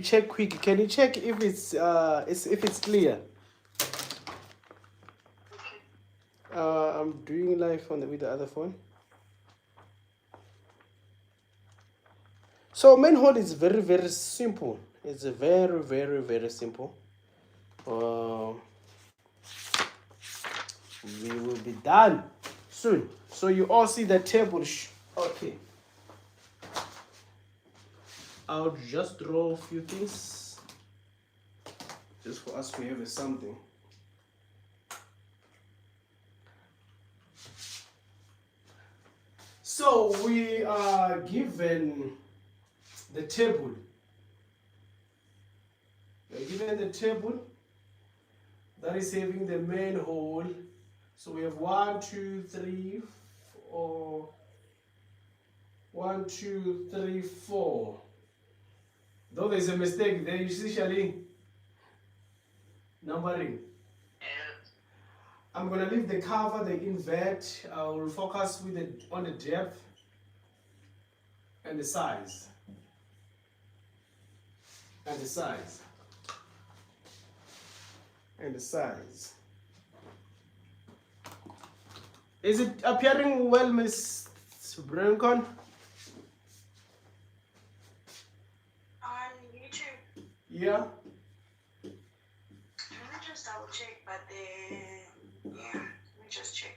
check quick. Can you check if it's clear? I'm doing live with the other phone. So manhole is very, very simple. It's a very, very, very simple. We will be done soon. So you all see the table. Okay. I'll just draw a few things just for us to have something. So we are given the table. We are given the table that is having the manhole. So we have 1, 2, 3, 4. 1, 2, 3, 4. Though there's a mistake there, you see, Charlene? Numbering. I'm gonna leave the cover, the invert. I will focus on the depth and the size. And the size. And the size. Is it appearing well, Miss Brancon? On YouTube. Yeah. Let me just double check, but yeah, let me just check.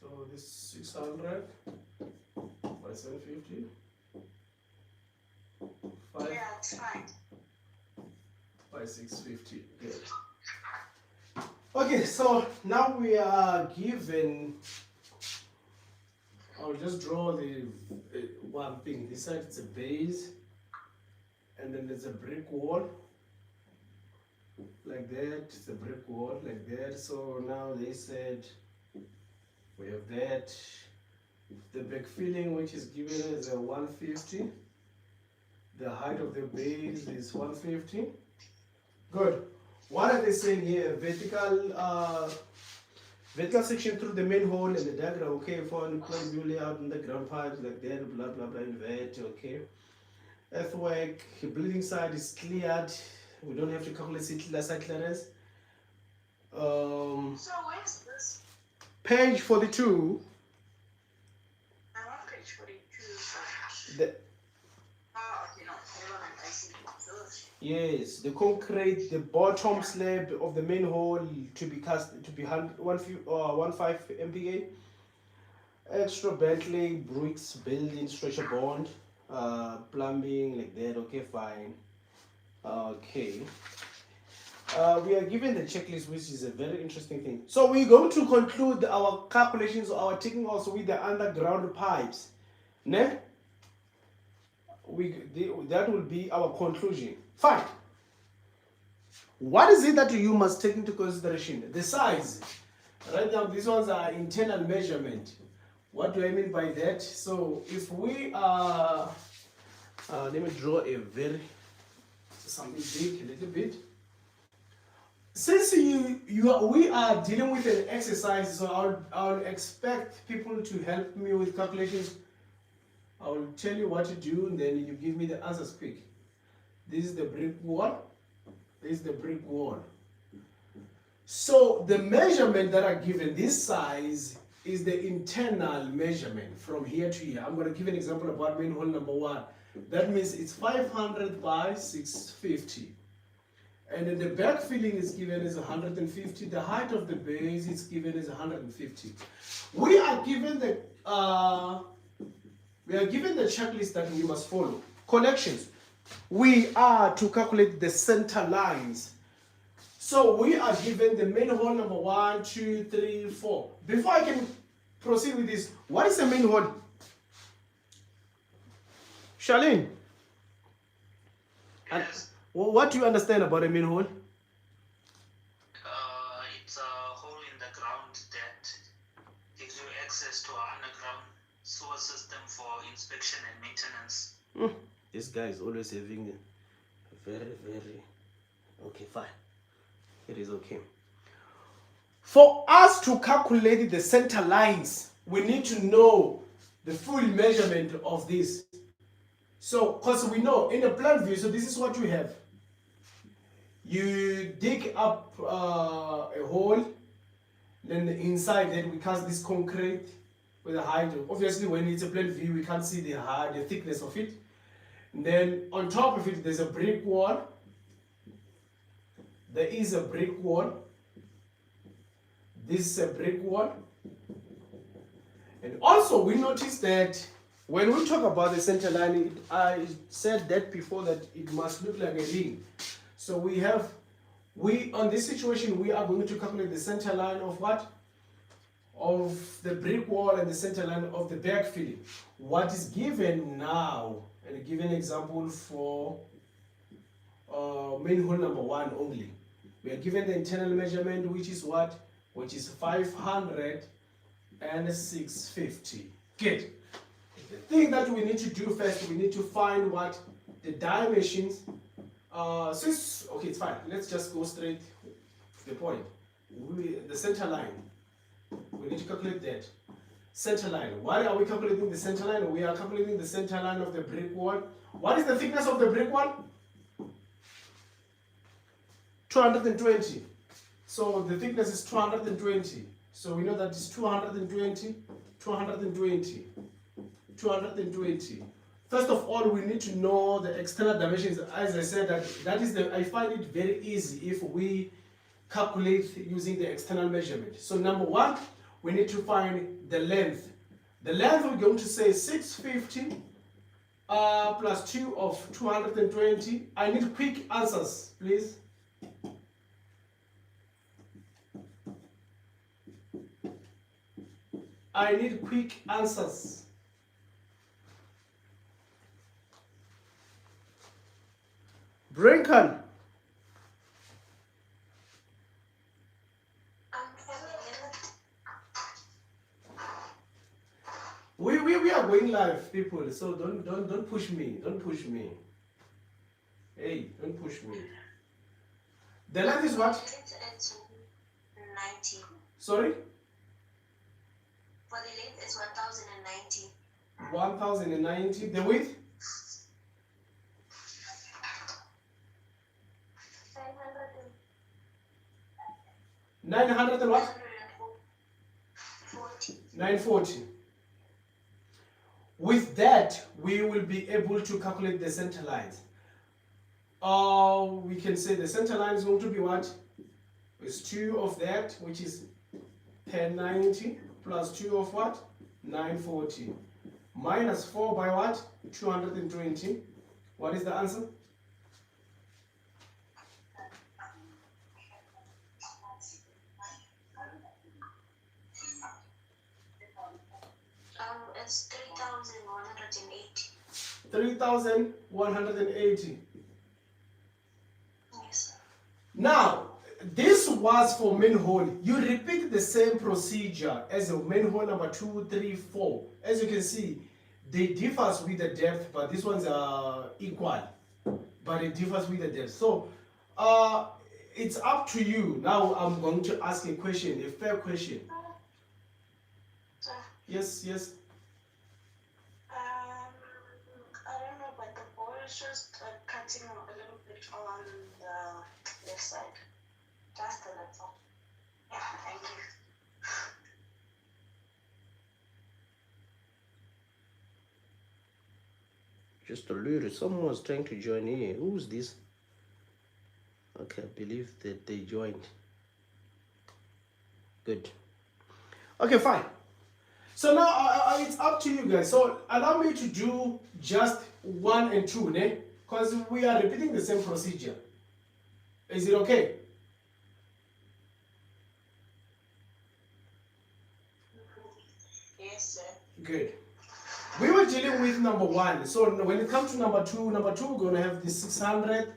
So this 600 by 750. Yeah, it's fine. By 650. Good. Okay, so now we are given. I'll just draw the one thing. This side it's a base, and then there's a brick wall. Like that, it's a brick wall like that. So now they said we have that. The backfilling, which is given as a 150. The height of the base is 150. Good. What are they saying here? Vertical section through the manhole and the diagram. Okay, for plan view layout in the ground pipes like that. Blah blah blah. Invert. Okay. Earthwork. Building side is cleared. We don't have to calculate site clearance. So where's this? Page 42. I'm on page 42. The, okay, no, hold on, I see. yes, the concrete, the bottom slab of the manhole to be cast to be 15 MPa. Extra Bentley bricks, building, stretcher bond, plumbing like that. Okay, fine. Okay. We are given the checklist, which is a very interesting thing. So we're going to conclude our calculations, our taking also with the underground pipes. Ne? That will be our conclusion. Fine. What is it that you must take into consideration? The size. Right now, these ones are internal measurement. What do I mean by that? So if we are, let me draw something big, a little bit. Since we are dealing with an exercise, so I'll expect people to help me with calculations. I will tell you what to do, and then you give me the answers quick. This is the brick wall. This is the brick wall. So the measurement that are given, this size is the internal measurement from here to here. I'm going to give an example about manhole number 1. That means it's 500 by 650. And then the backfilling is given as 150. The height of the base is given as 150. We are given the checklist that we must follow. Connections. We are to calculate the center lines. So we are given the manhole number 1, 2, 3, 4. Before I can proceed with this, what is a manhole? Charlene? Yes. What do you understand about a manhole? It's a hole in the ground that gives you access to an underground sewer system for inspection and maintenance. This guy is always having a very, very... Okay, fine. It is okay. For us to calculate the center lines, we need to know the full measurement of this. So, because we know in a plan view, so this is what you have. You dig up a hole, then inside that we cast this concrete with a height. Obviously, when it's a plan view, we can't see the height, the thickness of it. And then on top of it, there's a brick wall. There is a brick wall. This is a brick wall. And also, we notice that when we talk about the center line, I said that before that it must look like a ring. So on this situation, we are going to calculate the center line of what? Of the brick wall and the center line of the backfilling. What is given now, and give an example for manhole number 1 only. We are given the internal measurement, which is what? Which is 500 and 650. Good. The thing that we need to do first, we need to find what the dimensions. Okay, it's fine. Let's just go straight to the point. The center line. We need to calculate that. Center line. Why are we calculating the center line? We are calculating the center line of the brick wall. What is the thickness of the brick wall? 220. So the thickness is 220. So we know that it's 220, 220, 220. First of all, we need to know the external dimensions. As I said, I find it very easy if we calculate using the external measurement. So number 1, we need to find the length. The length we're going to say 650 plus 2 of 220. I need quick answers, please. I need quick answers. Brinken. We are going live, people. So don't push me. Don't push me. Hey, don't push me. The length is what? 90. Sorry? For the length is 1090. 1090. The width? 900 and what? 940. With that, we will be able to calculate the center lines. We can say the center line is going to be what? It's 2 of that, which is 1090, plus 2 of what? 940. Minus 4 by what? 220. What is the answer? It's 3,180. 3,180. Yes. Now, this was for manhole. You repeat the same procedure as a manhole number 2, 3, 4. As you can see, they differs with the depth, but these ones are equal, but it differs with the depth. So, it's up to you. Now, I'm going to ask a question, a fair question. Yes, yes. I don't know, but the ball is just cutting a little bit on the left side. Just a little. Yeah, thank you. Just a little. Someone was trying to join in. Who's this? Okay, I believe that they joined. Good. Okay, fine. So now it's up to you guys. So allow me to do just 1 and 2, né? Because we are repeating the same procedure. Is it okay? Yes, sir. Good. We were dealing with number 1. So when it comes to number 2, we're going to have the 600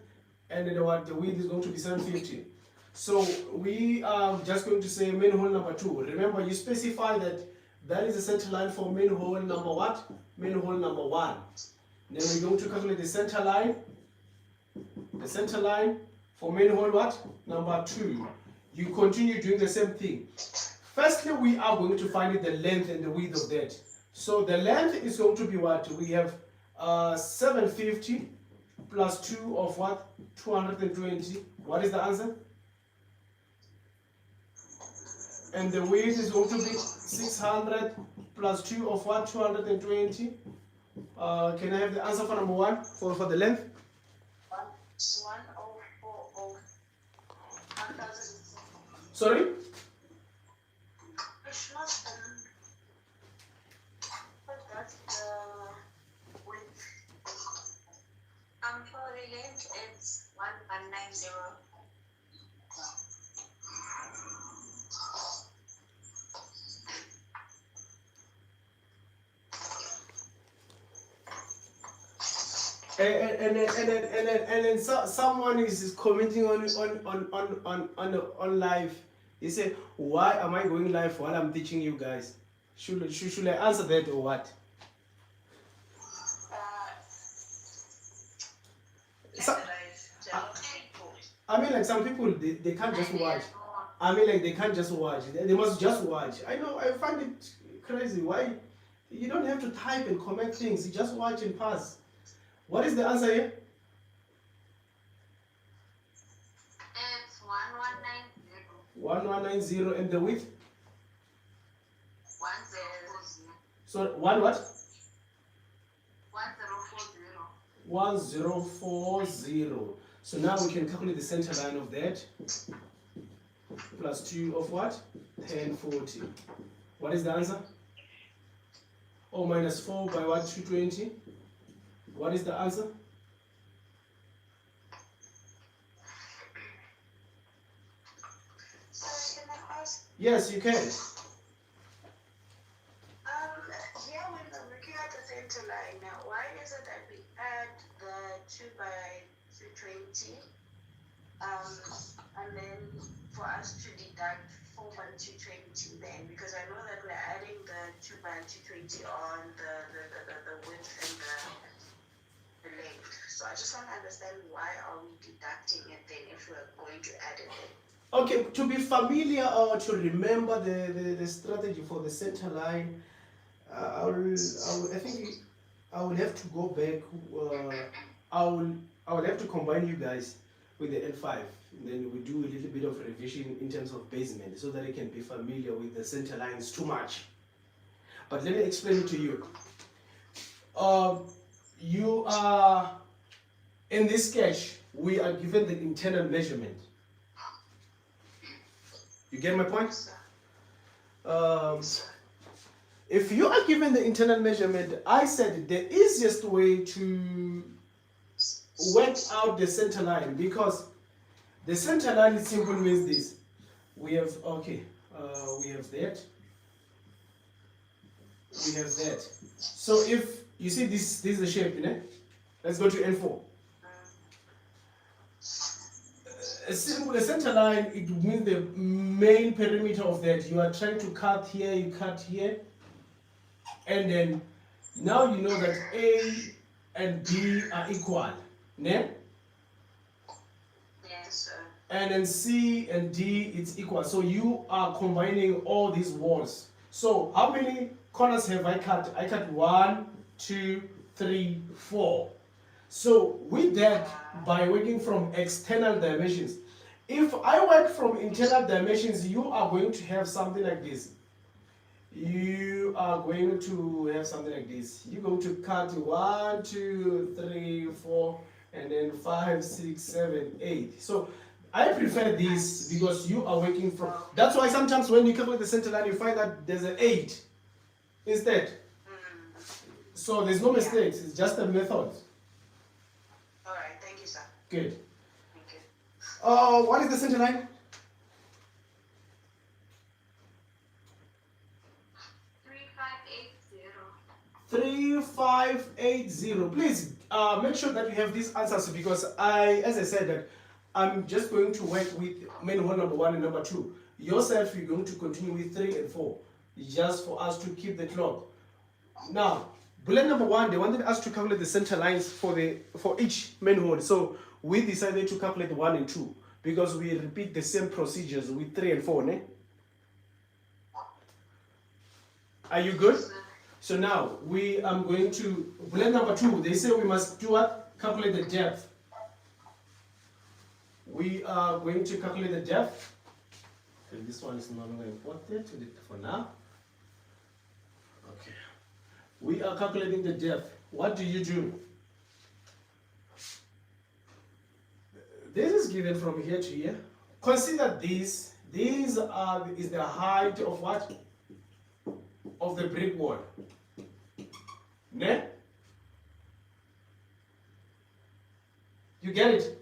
and then the width is going to be 750. So we are just going to say manhole number 2. Remember, you specify that is the center line for manhole number what? Manhole number 1. Then we're going to calculate the center line. The center line for manhole what? Number 2. you continue doing the same thing. Firstly, we are going to find the length and the width of that. So the length is going to be what? We have 750 plus 2 of what? 220. What is the answer? And the width is going to be 600 plus 2 of what? 220. Can I have the answer for number 1 for the length? 1040. 1000. Sorry? It's not but that's the width. For the length, it's 1190. And then someone is commenting on live. He said, "Why am I going live while I'm teaching you guys? Should I answer that or what?" I mean, like some people they can't just watch. I mean, like they can't just watch. They must just watch. I know. I find it crazy. Why? You don't have to type and comment things. You just watch and pass. What is the answer here? It's 1190. 1190 and the width? 1040. So one what? 1040. 1040. So now we can calculate the center line of that. Plus 2 of what? 1040. What is the answer? Oh, minus 4 by what? 220. What is the answer? So can I ask? Yes, you can. Here when we're looking at the center line now, why is it that we add the 2 by 220, and then for us to deduct 4 by 220 then? Because I know that we're adding the 2 by 220 on the width and the length. So I just want to understand why are we deducting it then if we're going to add it then? Okay, to be familiar or to remember the strategy for the center line, I think I will have to go back. I will have to combine you guys with the L5. Then we do a little bit of revision in terms of basement so that I can be familiar with the center lines too much. But let me explain it to you. You are in this sketch. We are given the internal measurement. You get my point? If you are given the internal measurement, I said the easiest way to work out the center line, because the center line is simple, means this. We have, okay, we have that. We have that. So if you see this is the shape, you know? Let's go to N4. A center line, it means the main perimeter of that. You are trying to cut here, you cut here, and then now you know that A and B are equal, ne? Yes, sir. And then C and D, it's equal. So you are combining all these walls. So how many corners have I cut? I cut 1, 2, 3, 4. So with that, by working from external dimensions, if I work from internal dimensions, you are going to have something like this. You are going to have something like this. You're going to cut 1, 2, 3, 4, and then 5, 6, 7, 8. So I prefer this because you are working from. That's why sometimes when you calculate the center line, you find that there's an 8 instead. So there's no mistakes. It's just a method. All right, thank you, sir. Good. Thank you. What is the center line? 3580. Please make sure that you have these answers, because as I said, that I'm just going to work with manhole number 1 and number 2. Yourself, you're going to continue with 3 and 4, just for us to keep the clock. Now, bullet number 1, they wanted us to calculate the center lines for each manhole. So we decided to calculate 1 and 2. because we repeat the same procedures with 3 and 4, ne? Are you good? So now we are going to bullet number 2. They say we must do what? Calculate the depth. We are going to calculate the depth. Okay, this one is no longer important for now. Okay. We are calculating the depth. What do you do? This is given from here to here. Consider this. These is the height of what? Of the brick wall. Ne? You get it?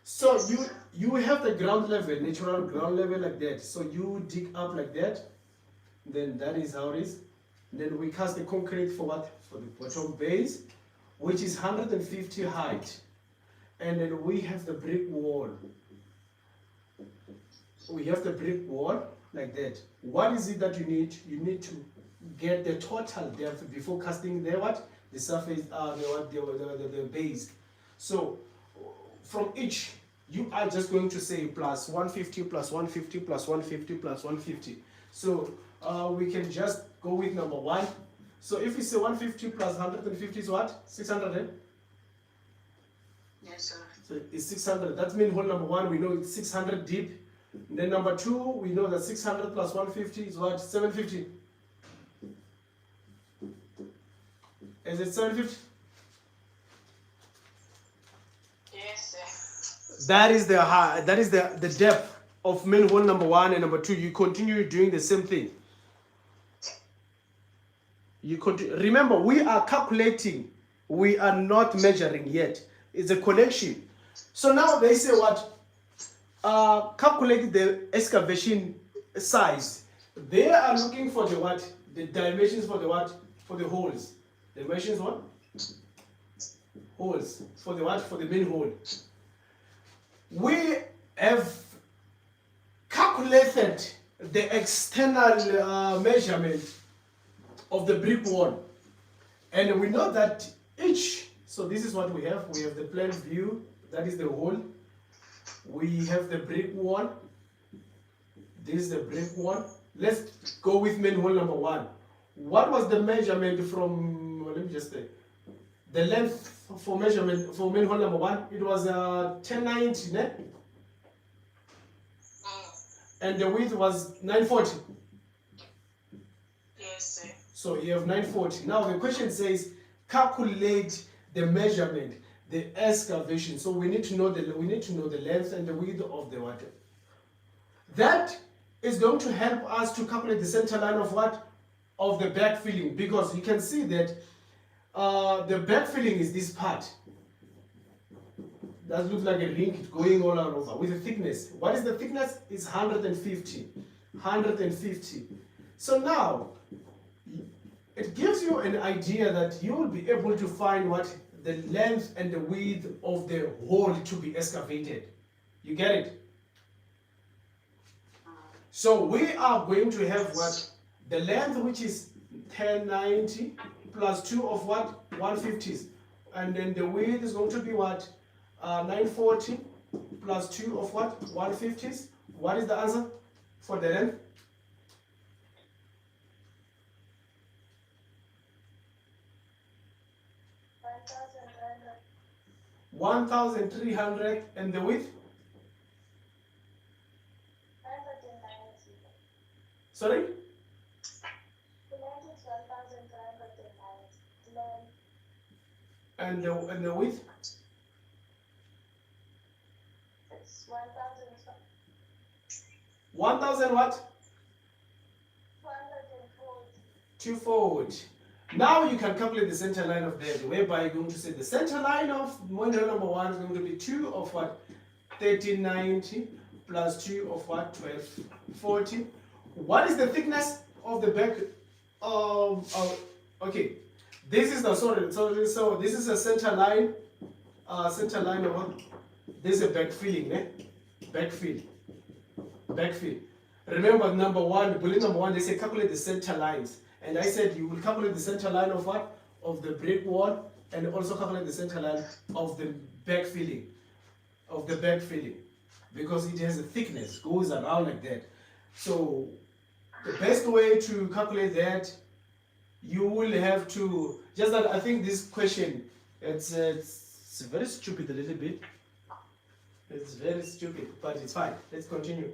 So you have the ground level, natural ground level like that. So you dig up like that. Then that is how it is. Then we cast the concrete for what? For the bottom base, which is 150 height. And then we have the brick wall. We have the brick wall like that. What is it that you need? You need to get the total depth before casting the what? The surface, the base. So from each, you are just going to say plus 150, plus 150, plus 150, plus 150. So we can just go with number 1. So if we say 150 plus 150 is what? 600, eh? Yes, sir. So it's 600. That means hole number 1, we know it's 600 deep. Then number 2, we know that 600 plus 150 is what? 750. Is it 750? Yes, sir. That is the high, that is the depth of manhole number 1 and number 2. You continue doing the same thing. You continue. Remember, we are calculating. We are not measuring yet. It's a connection. So now they say what? Calculate the excavation size. They are looking for the what? The dimensions for the what? For the holes. Dimensions what? Holes. For the what? For the main hole. We have calculated the external measurement of the brick wall. And we know that each, so this is what we have. We have the plan view, that is the hole. We have the brick wall. This is the brick wall. Let's go with manhole number 1. What was the measurement from, let me just say, the length for measurement for manhole number 1? It was 1090, ne? And the width was 940. Yes, sir. So you have 940. Now the question says calculate the measurement, the excavation. So we need to know the length and the width of the water. That is going to help us to calculate the center line of what? Of the backfilling, because you can see that the backfilling is this part. That looks like a ring going all over with a thickness. What is the thickness? It's 150. 150. So now it gives you an idea that you will be able to find what the length and the width of the hole to be excavated. You get it? So we are going to have what? The length, which is 1090 plus 2 of what? 150s. And then the width is going to be what? 940 plus 2 of what? 150s. What is the answer for the length? 1,300. And the width? 190. Sorry? The length is 1,390. And the width? It's 1,000. 1,000 what? 240. Now you can calculate the center line of that, whereby you're going to say the center line of manhole number 1 is going to be 2 of what? 1390 plus 2 of what? 1240. What is the thickness of the back of okay. This is the so this is a center line of what? This is a backfilling, eh? Backfill. Remember number 1, bullet number 1, they say calculate the center lines. And I said you will calculate the center line of what? Of the brick wall, and also calculate the center line of the backfilling, because it has a thickness, goes around like that. So the best way to calculate that, you will have to, just that I think this question, it's very stupid a little bit. It's very stupid, but it's fine. Let's continue.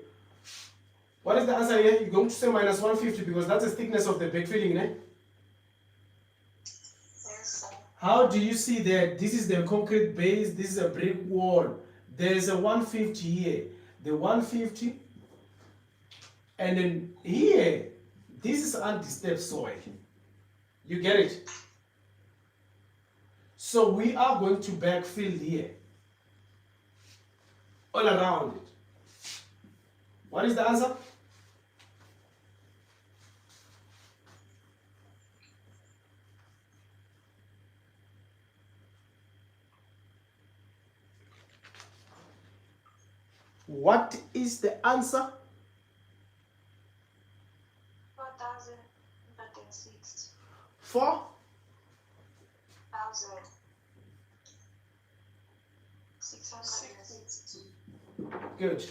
What is the answer here? You're going to say minus 150 because that's the thickness of the backfilling, eh? Yes, sir. How do you see that? This is the concrete base, this is a brick wall. There's a 150 here. The 150, and then here, this is undisturbed soil. You get it? So we are going to backfill here, all around it. What is the answer? What is the answer? 4,006. 4? 1,660. Good.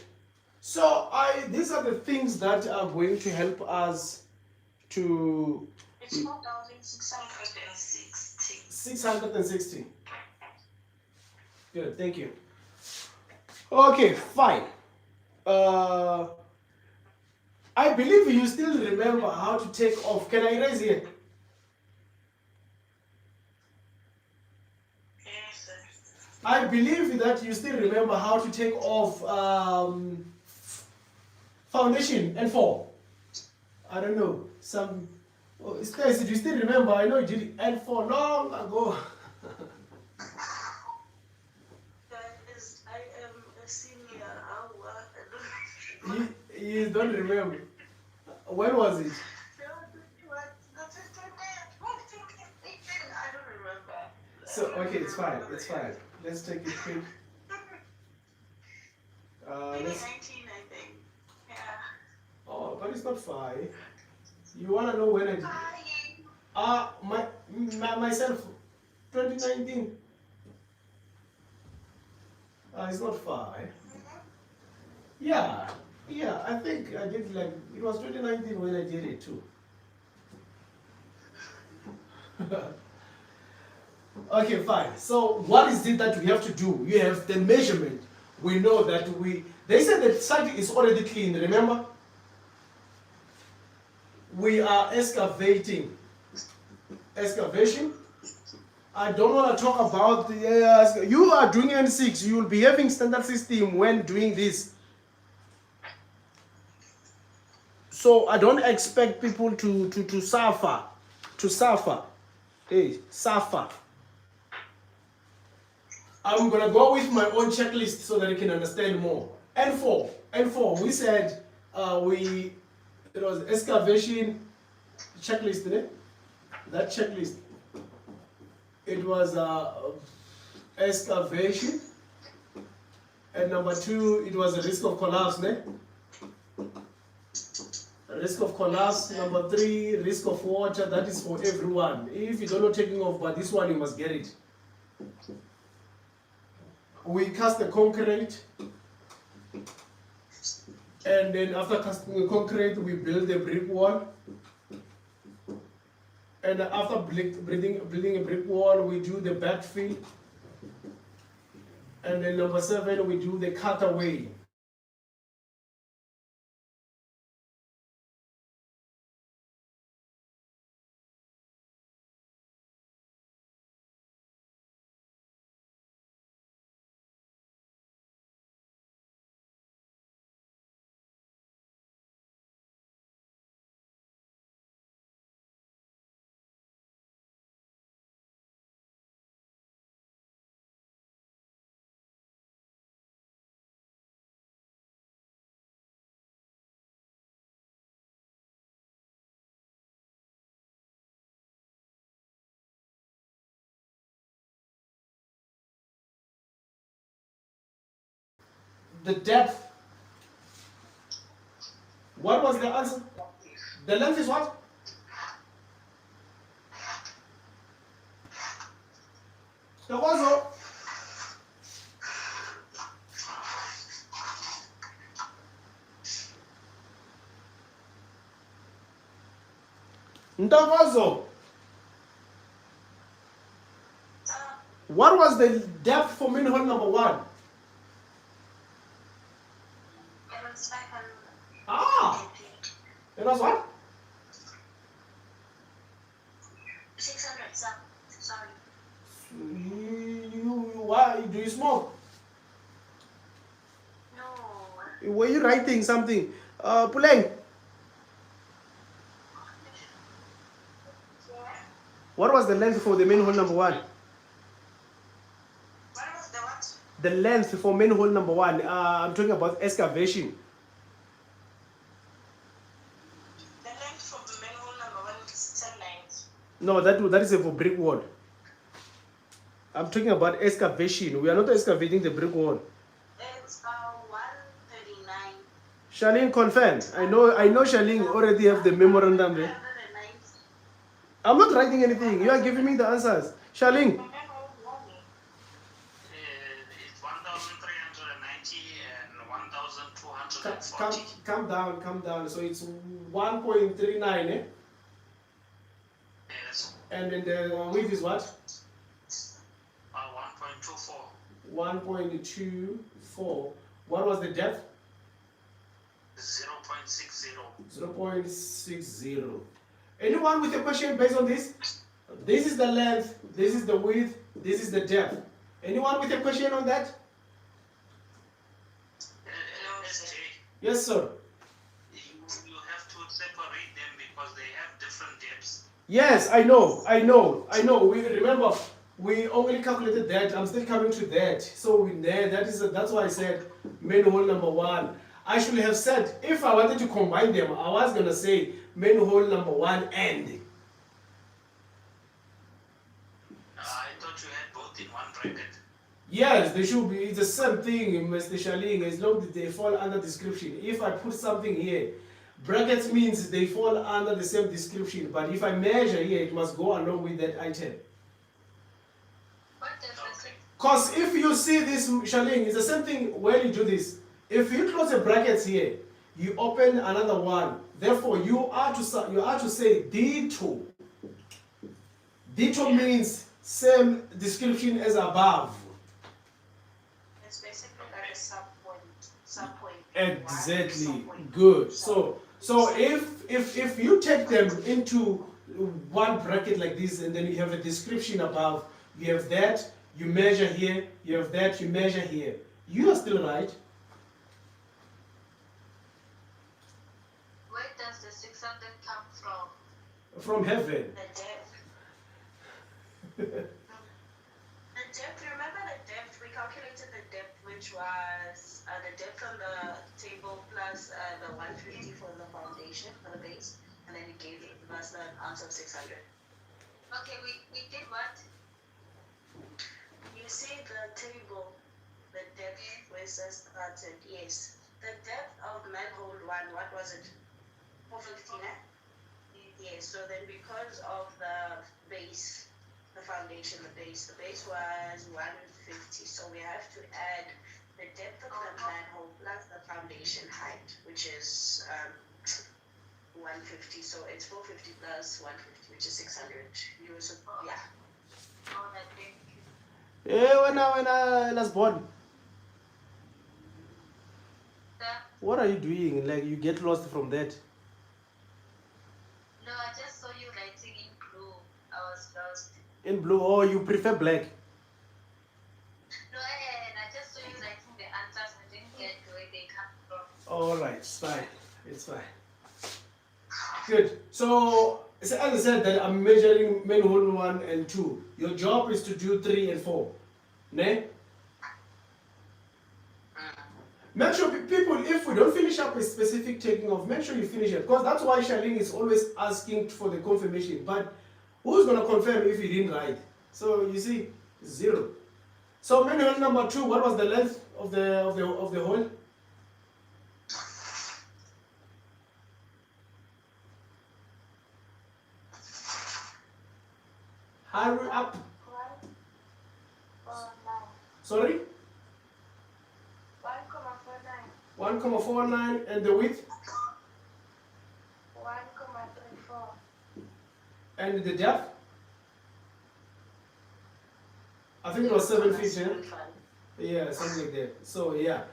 So these are the things that are going to help us to It's 4,660. 660. Good, thank you. Okay, fine. I believe you still remember how to take off. Can I erase here? Yes, sir. I believe that you still remember how to take off foundation and fall. I don't know. Stacey, do you still remember? I know you did N4 long ago. Guys, I am a senior. You don't remember. When was it? I don't remember. So, okay, it's fine. It's fine. Let's take it quick. 2019, I think. Yeah. Oh, but it's not 5. You want to know when I did? Myself, 2019. It's not 5. Yeah, I think I did it was 2019 when I did it too. Okay, fine. So what is it that we have to do? You have the measurement. We know that they said the site is already clean, remember? We are excavating. Excavation. I don't want to talk about you are doing N6, you will be having standard system when doing this. So I don't expect people to suffer. Hey, suffer. I'm gonna go with my own checklist so that you can understand more. N4, we said it was excavation checklist, eh? That checklist. It was excavation, and number 2, it was a risk of collapse, eh? Risk of collapse. Number 3, risk of water. That is for everyone. If you don't know taking off, but this one you must get it. We cast the concrete, and then after casting the concrete, we build a brick wall. And after building a brick wall, we do the backfill. And then number 7, we do the cutaway. The depth. What was the answer? The length is what? The also. Ntokozo, what was the depth for manhole number 1? It was 500. Ah, it was what? 600, sorry. Why do you smoke? No. Were you writing something? Puleng, Yeah. what was the length for the manhole number 1? What was the what? The length for manhole number 1. I'm talking about excavation. The length from the manhole number 1 is 10 lines. No, that is for brick wall. I'm talking about excavation. We are not excavating the brick wall. It's 139. Charlene, confirm. I know Charlene already have the memorandum there. 190. I'm not writing anything. You are giving me the answers. Charlene, It's 1,390 and 1,240. calm down. So it's 1.39, eh? Yes. And then the width is what? 1.24. 1.24. What was the depth? 0.60. 0.60. Anyone with a question based on this? This is the length, this is the width, this is the depth. Anyone with a question on that? SJ, Yes, sir. you have to separate them because they have different depths. Yes, I know. We remember we only calculated that. I'm still coming to that. So that's why I said manhole number 1. I should have said if I wanted to combine them, I was gonna say manhole number 1 and. I thought you had both in one bracket. Yes, they should be. It's the same thing, Mr. Shaling, as long as they fall under description. If I put something here, brackets means they fall under the same description. But if I measure here, it must go along with that item. What does this say? Because if you see this, Shaling, it's the same thing when you do this. If you close the brackets here, you open another one. Therefore, you are to say D2. D2 means same description as above. It's basically like a sub-point. Exactly. Good. So if you take them into one bracket like this, and then you have a description above, you have that, you measure here, you have that, you measure here. You are still right. Where does the 600 come from? From heaven. The depth. The depth, remember the depth? We calculated the depth, which was the depth on the table plus the 150 for the foundation, for the base, and then we gave us an answer of 600. Okay, we did what? You see the table, the depth where it says started, yes. The depth of manhole 1, what was it? 415, eh? Yes, so then because of the base, the foundation, the base was 150, so we have to add the depth of the manhole plus the foundation height, which is 150, so it's 450 plus 150, which is 600. Yeah. Oh, that thing. When I was born. What are you doing? Like you get lost from that. No, I just saw you writing in blue. I was lost. In blue, or you prefer black? No, and I just saw you writing the answers. I didn't get where they come from. Alright, it's fine. It's fine. Good. So as I said that I'm measuring manhole 1 and 2. Your job is to do 3 and 4. Ne? Make sure people, if we don't finish up a specific taking off, make sure you finish it. Because that's why Charlene is always asking for the confirmation. But who's going to confirm if you didn't write? So you see, 0. So manhole number 2, what was the length of the hole? Hurry up. 1.49. Sorry? 1.49. 1.49, and the width? 1.34. And the depth? I think it was 7 feet, eh? Yeah, something like that. So yeah,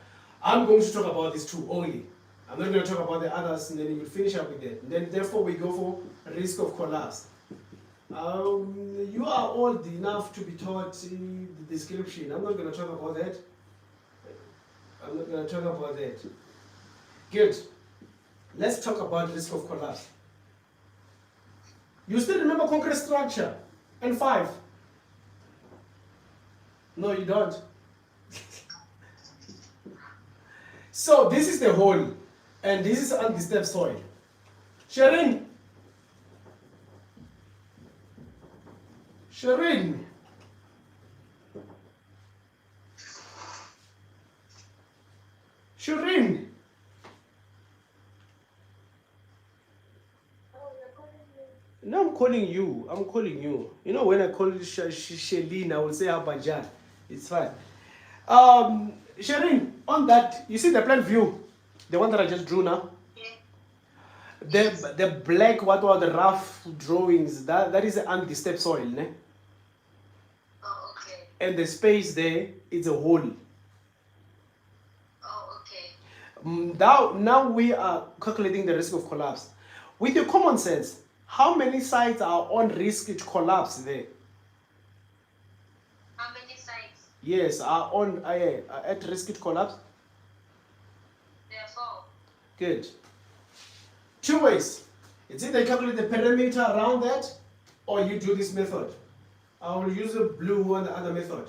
I'm going to talk about these two only. I'm not going to talk about the others, and then we'll finish up with that. And then therefore we go for risk of collapse. You are old enough to be taught the description. I'm not going to talk about that. Good. Let's talk about risk of collapse. You still remember concrete structure and 5? No, you don't. So this is the hole, and this is undisturbed soil. Shireen. No, I'm calling you. You know, when I call Shelina, I will say Abajan. It's fine. Shireen, on that, you see the plan view? The one that I just drew now? Yeah. The black, what were the rough drawings? That is undisturbed soil, ne? Oh, okay. And the space there, it's a hole. Oh, okay. Now we are calculating the risk of collapse. With your common sense, how many sites are on risk to collapse there? How many sites? Yes, are on at risk to collapse. There are 4. Good. 2 ways. It's either you calculate the perimeter around that, or you do this method. I will use the blue and the other method.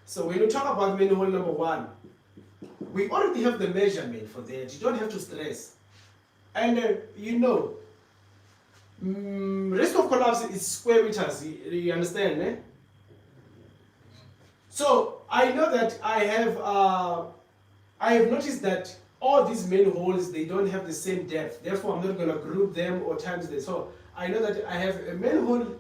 So when you talk about manhole number 1, we already have the measurement for that. You don't have to stress. And you know, risk of collapse is square meters. You understand, eh? So I know that I have noticed that all these manholes, they don't have the same depth. Therefore, I'm not going to group them or times them. So I know that I have a manhole.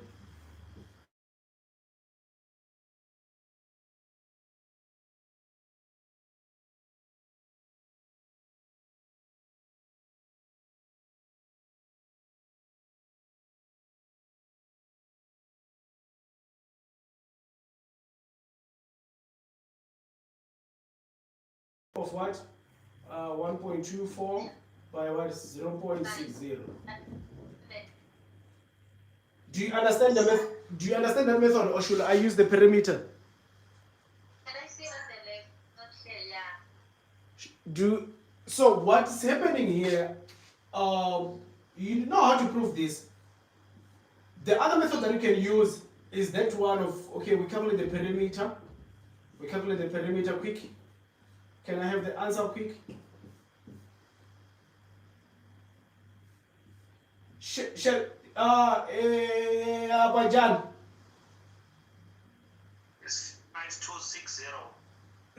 Of what? 1.24 by what? 0.60. Do you understand the method? Do you understand the method, or should I use the perimeter? Can I see on the left? Not here, yeah. So what's happening here? You know how to prove this. The other method that you can use is that one of, okay, we calculate the perimeter. We calculate the perimeter quick. Can I have the answer quick? Bajan. It's 5260.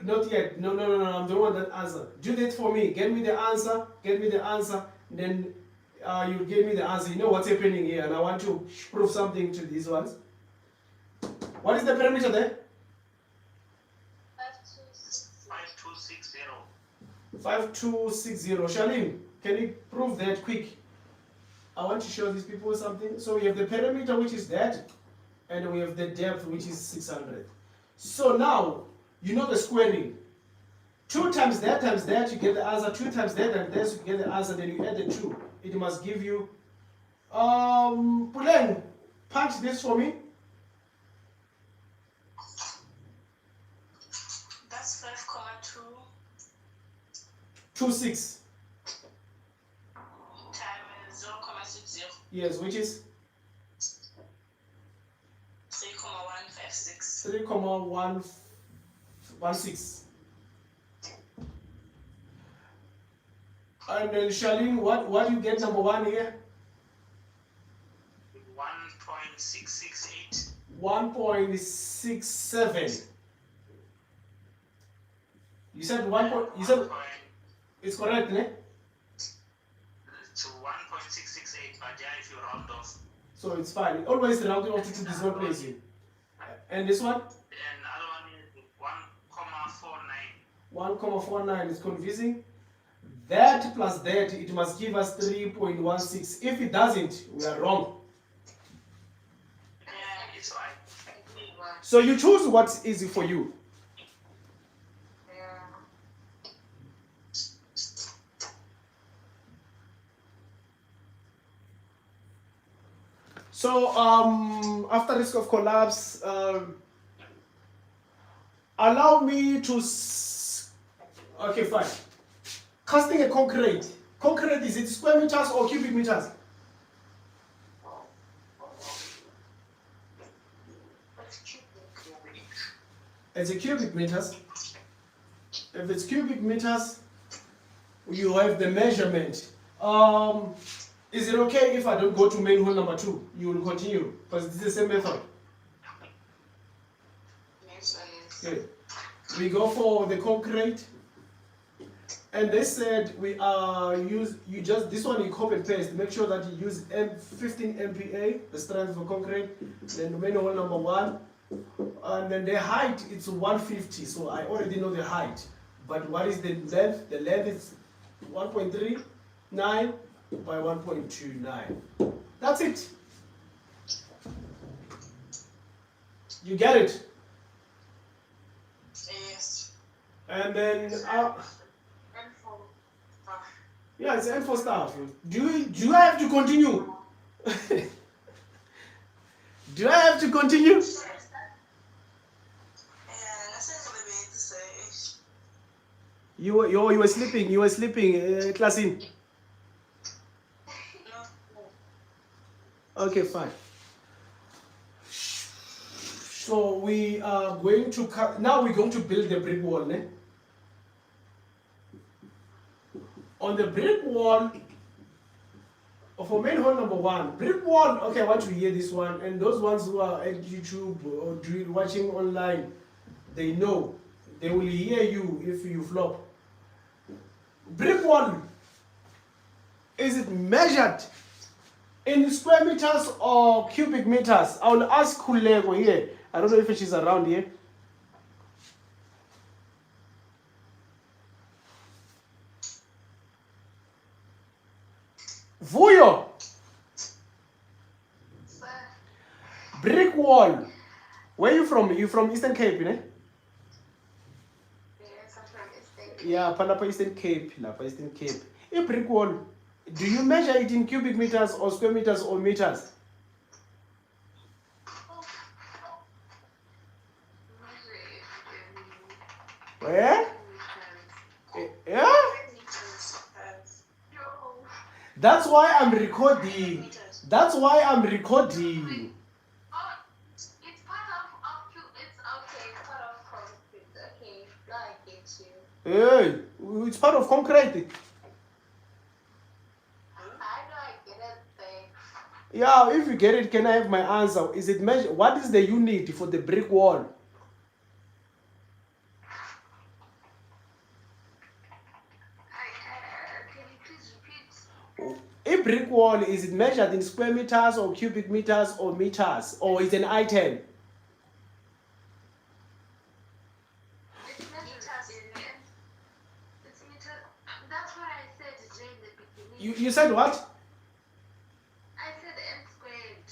Not yet. No. I'm the one that answer. Do that for me. Get me the answer. Then you give me the answer. You know what's happening here, and I want to prove something to these ones. What is the perimeter there? 5260. 5260. Shalim, can you prove that quick? I want to show these people something. So we have the perimeter, which is that, and we have the depth, which is 600. So now, you know the squaring. 2 times that, you get the answer. 2 times that, and this, you get the answer. Then you add the 2. It must give you... Pulen, punch this for me. That's 5.2 26. times 0.60. Yes, which is 3.156. 3,116. And then Shalim, what do you get number 1 here? 1.668. 1.67. You said 1. You said it's correct, ne? It's 1.668, but yeah, if you round off. So it's fine. Always rounding off to this one place here. And this one? And other one is 1.49. 1,49 is confusing. That plus that, it must give us 3.16. If it doesn't, we are wrong. So you choose what's easy for you. Yeah. So after risk of collapse, allow me to. Okay, fine. Casting a concrete. Concrete, is it square meters or cubic meters? What's cubic? It's a cubic meters. If it's cubic meters, you have the measurement. Is it okay if I don't go to manhole number 2? You will continue because it's the same method. Yes, yes. Okay. We go for the concrete, and they said we you just this one you copy and paste. Make sure that you use 15 MPa, the strength for concrete. Then manhole number 1, and then the height it's 150. So I already know the height. But what is the length? The length is 1.39 by 1.29. That's it. You get it? Yes. And then And for yeah, it's N for staff. Do you have to continue? Do I have to continue? You were sleeping. You were sleeping, class in. Okay, fine. So we are going to now we're going to build the brick wall. Ne? On the brick wall, for manhole number 1, brick wall. Okay, I want to hear this one, and those ones who are at YouTube or watching online, they know. They will hear you if you flop. Brick wall, is it measured in square meters or cubic meters? I will ask Kulego here. I don't know if she's around here. Vuyo, brick wall. Where are you from? You from Eastern Cape, ne? yes, I'm from Eastern Cape. Yeah, Palapa Eastern Cape. Lapa Eastern Cape. A brick wall. Do you measure it in cubic meters or square meters or meters? Where? Yeah? That's why I'm recording. That's why I'm recording. It's part of it's okay, it's part of concrete. Okay, now I get you. Hey, it's part of concrete. I know I get it, babe. Yeah, if you get it, can I have my answer? Is it measure? What is the unit for the brick wall? Can you please repeat? A brick wall, is it measured in square meters or cubic meters or meters? Or is it an item? It's meters in it's meter. That's what I said during the beginning. You said what? I said m squared.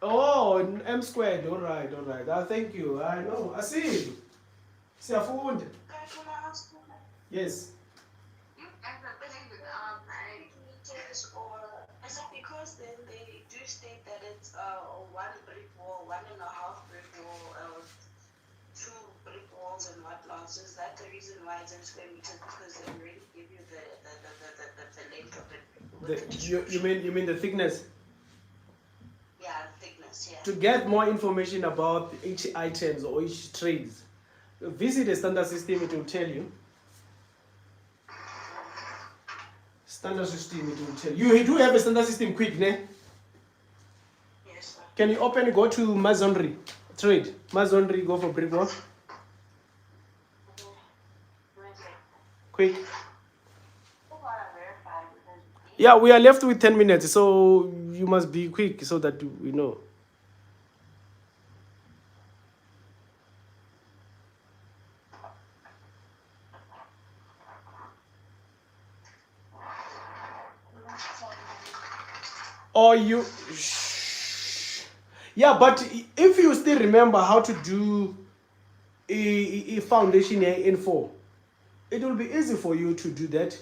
Oh, m squared. All right, all right. Thank you. I know. I see. Siyafunda. Can I ask you? Yes. You guys are putting with meters, or is it because then they do state that it's 1 brick wall, 1.5 brick wall, 2 brick walls and whatnot? So is that the reason why it's in square meters? Because they already give you the length of it. You mean the thickness? Yeah, thickness. Yeah. To get more information about each items or each trades, visit the standard system. It will tell you. Standard system. It will tell you. You do have a standard system. Quick, ne? Yes, sir. Can you open? Go to masonry trade. Masonry. Go for brickwork. Quick. Yeah, we are left with 10 minutes, so you must be quick so that we know. Or Yeah, but if you still remember how to do a foundation here in 4, it will be easy for you to do that.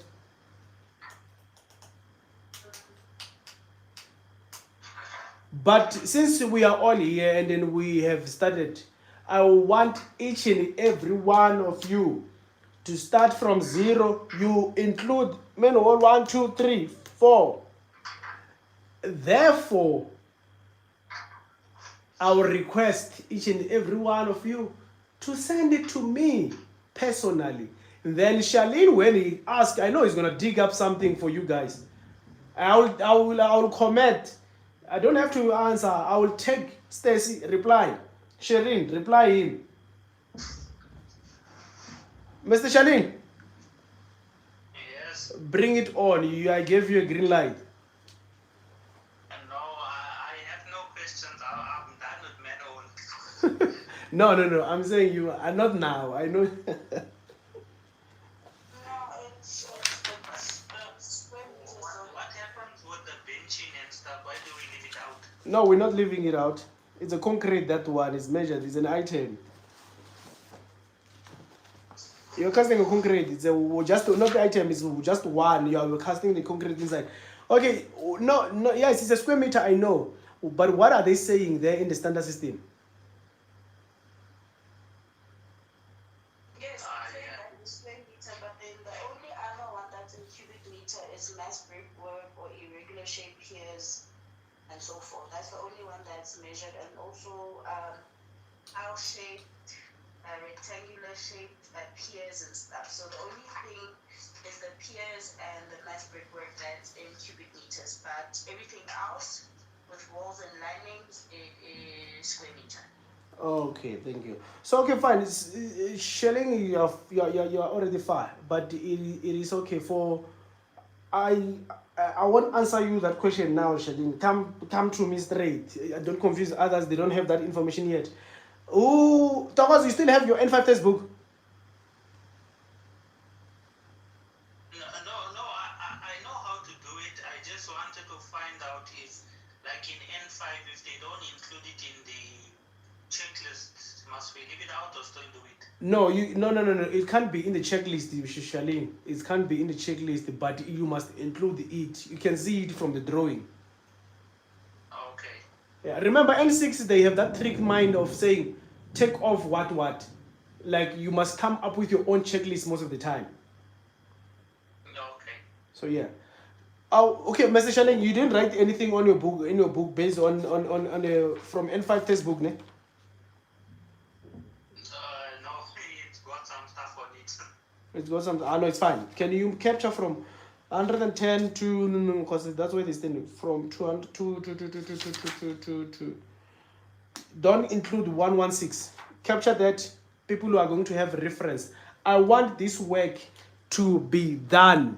But since we are all here and then we have started, I want each and every one of you to start from 0. You include manhole 1, 2, 3, 4. Therefore, I will request each and every one of you to send it to me personally. Then Charlene, when he asks, I know he's gonna dig up something for you guys. I will comment. I don't have to answer. I will take Stacy reply. Shireen, reply him. Mr. Charlene, Yes. bring it on. I gave you a green light. No, I have no questions. I'm done with manhole. No. I'm saying you are not now. I know. No, it's the square meters. What happens with the benching and stuff? Why do we leave it out? No, we're not leaving it out. It's a concrete, that one is measured. It's an item. You're casting a concrete. It's just not the item. It's just one. You're casting the concrete inside. Okay. No. Yes, it's a square meter. I know. But what are they saying there in the standard system? Yes, it's saying that it's square meter, but then the only other one that's in cubic meter is mass brickwork or irregular shaped piers and so forth. That's the only one that's measured, and also L-shaped, rectangular shaped piers and stuff. So the only thing is the piers and the mass brickwork that's in cubic meters, but everything else with walls and linings it is square meter. Okay, thank you. So okay, fine. Shelling, you're already fine, but it is okay for. I won't answer you that question now, Shelling. Come to me straight. Don't confuse others. They don't have that information yet. Oh, Thomas, you still have your N5 textbook? No, I know how to do it. I just wanted to find out if, like in N5, if they don't include it in the checklist, must we leave it out or still do it? No, no. It can't be in the checklist, Shalin. It can't be in the checklist, but you must include it. You can see it from the drawing. Okay. Yeah, remember N6, they have that trick mind of saying, take off what. Like you must come up with your own checklist most of the time. Okay. So yeah. Oh, okay, Mr. Shalin, you didn't write anything on your book based on from N5 textbook, ne? No, it's got some stuff on it. It's got some. No, it's fine. Can you capture from 110 to no, because that's where they stand from 200 to. Don't include 116. Capture that. People who are going to have reference. I want this work to be done